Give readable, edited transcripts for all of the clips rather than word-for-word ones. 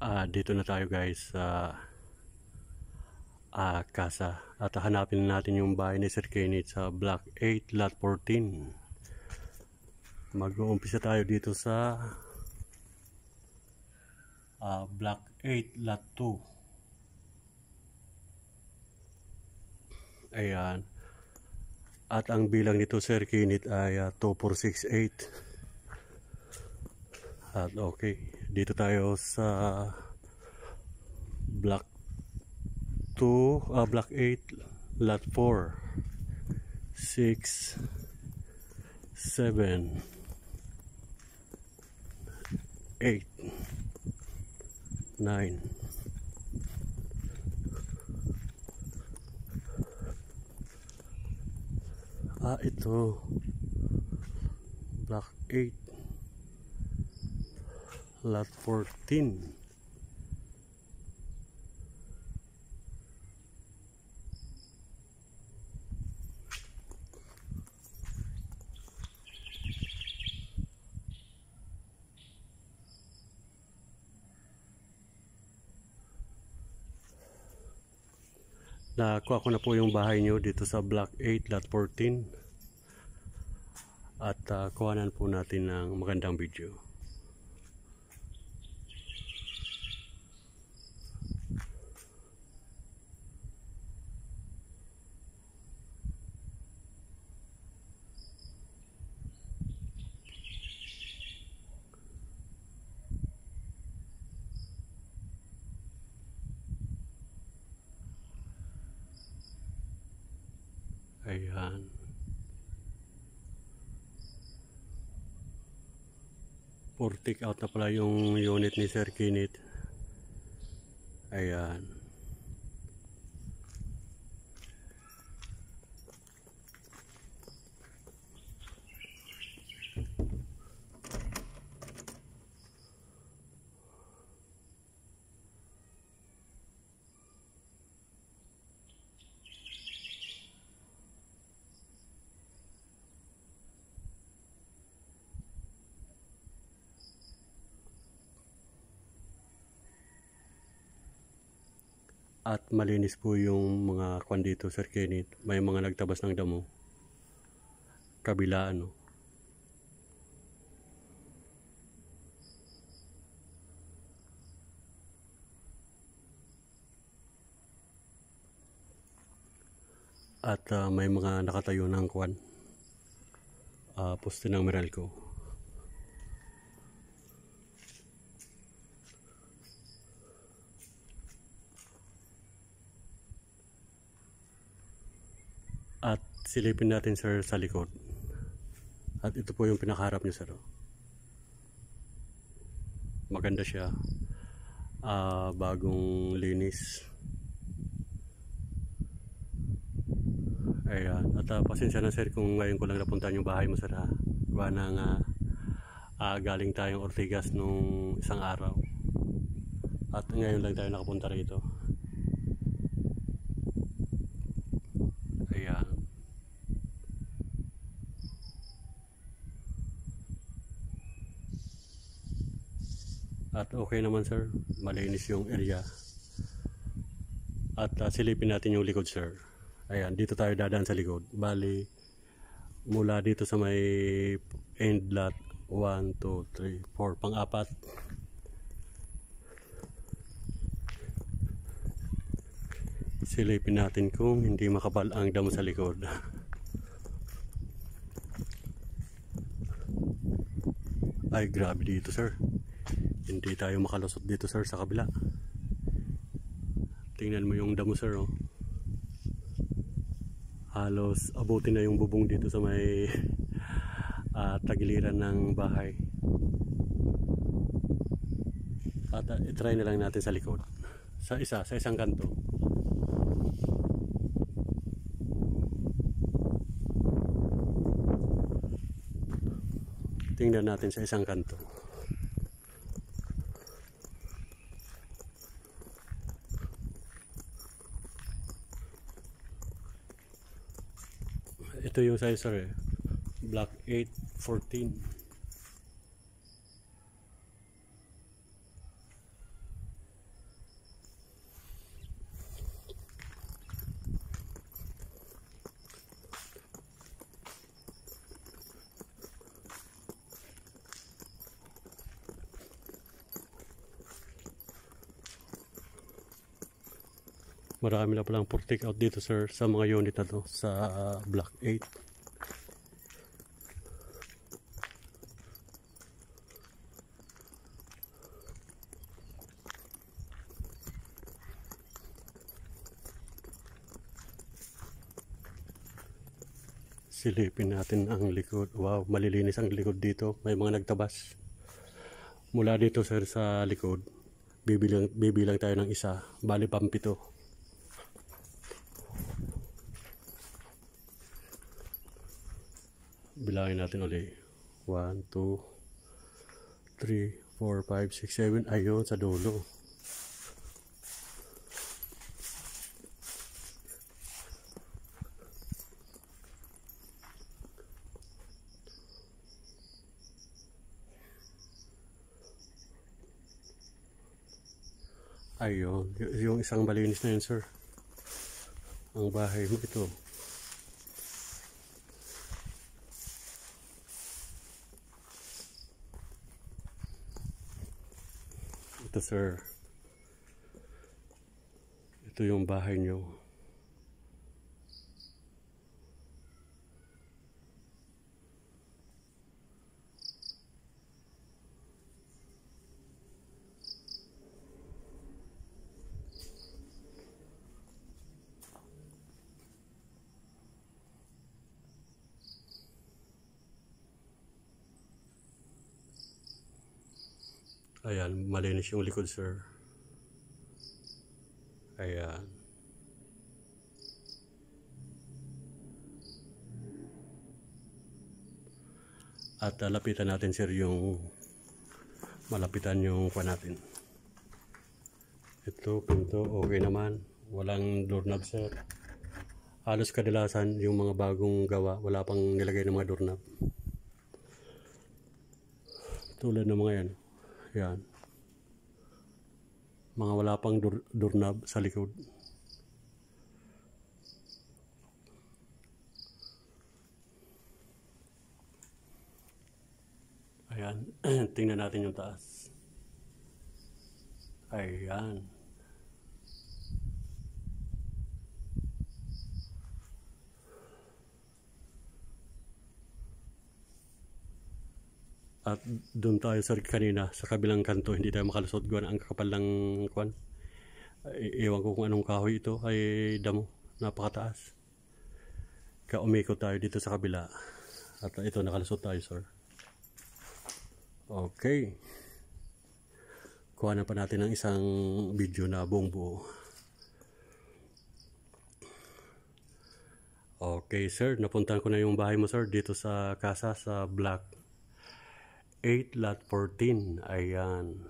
Dito na tayo guys sa casa at hanapin natin yung bahay ni Sir Kenneth sa Block 8 Lot 14. Mag-uumpisa tayo dito sa Block 8 Lot 2. Ayan. At ang bilang nito Sir Kenneth ay 2468. At okay, dito tayo sa Block 2, Block 8, Lot 4, 6, 7, 8, 9. Ito Block 8 Lot 14. Nakuha ko na po yung bahay nyo dito sa Block 8 Lot 14. At kuhanan po natin ng magandang video. Ayan. For take out na pala yung unit ni Sir Kenneth. Ayan. At malinis po yung mga kwan dito Sir Kenneth. May mga nagtabas ng damo. Kabilaan, no? At may mga nakatayo ng kwan. Poste ng Meralco. At silipin natin sir sa likod. At ito po yung pinakaharap niya sir. Maganda siya. Bagong linis. Ayan. At pasensya na sir kung ngayon ko lang napuntahan yung bahay mo sir ha. Gawa na nga galing tayong Ortigas nung isang araw. At ngayon lang tayo nakapunta rito. Ayan. At okay naman sir, malinis yung area. At silipin natin yung likod sir. Ayan, dito tayo dadaan sa likod. Bali, mula dito sa may end lot 1, 2, 3, 4, pang-apat. Silipin natin kung hindi makapal ang damo sa likod. Ay, grabe dito sir. Hindi tayo makalusot dito sir sa kabila. Tingnan mo yung damo sir, oh. Halos abutin na yung bubong dito sa may tagiliran ng bahay. At itry na lang natin sa likod. Sa isang kanto. Tingnan natin sa isang kanto. Ito yung size sir, Block 814. Marami na palang for take out dito sir sa mga unit na to sa block 8. Silipin natin ang likod. Wow, malilinis ang likod dito. May mga nagtabas. Mula dito sir sa likod, bibilang tayo ng isa. Bali pampito. Bilangin natin ulit. 1, 2, 3, 4, 5, 6, 7. Ayun, sa dulo. Ayun, yung isang malinis na yun sir. Ang bahay mo ito. Ito sir. Ito yung bahay nyo. Ayan, malinis yung likod sir. Ayan. At lapitan natin sir yung malapitan yung kuha natin. Ito, pinto, okay naman. Walang doorknob sir. Halos kadalasan yung mga bagong gawa, wala pang nilagay ng mga doorknob. Tulad ng mga yan. Yan. Mga wala pang doorknob sa likod. Ayan. Tingnan natin yung taas. Ayan. At doon tayo sir kanina sa kabilang kanto, hindi tayo makalusot gawa ang kakapal ng kwan. Iwan ko kung anong kahoy ito ay damo, napakataas. Umikot tayo dito sa kabila. At ito nakalusot tayo sir. Okay. Kuha na pa natin ng isang video na buong buo. Okay sir, napuntahan ko na yung bahay mo sir dito sa casa sa block 8 lot 14. Ayan.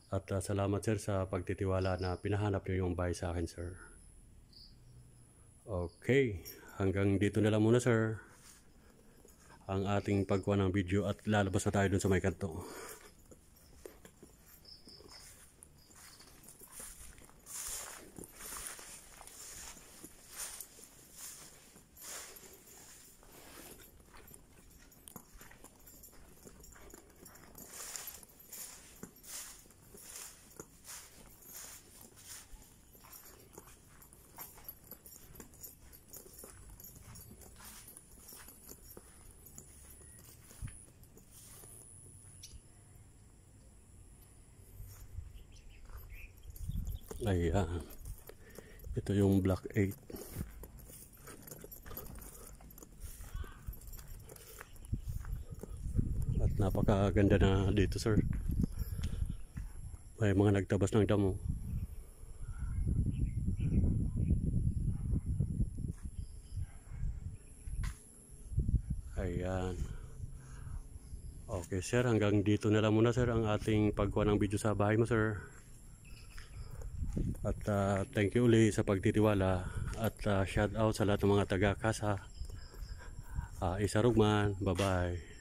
At salamat sir sa pagtitiwala na pinahanap niyo yung bahay sa akin sir. Okay, hanggang dito na lang muna sir ang ating pagkuha ng video at lalabas na tayo dun sa may kanto. Ayan. Ito yung block 8. At napakaganda na dito sir. May mga nagtabas ng damo. Ayan. Okay sir, hanggang dito na lang muna sir ang ating pagkuha ng video sa bahay mo sir. At thank you ulit sa pagtitiwala at shout out sa lahat ng mga taga-casa. Isa Rugman, bye bye.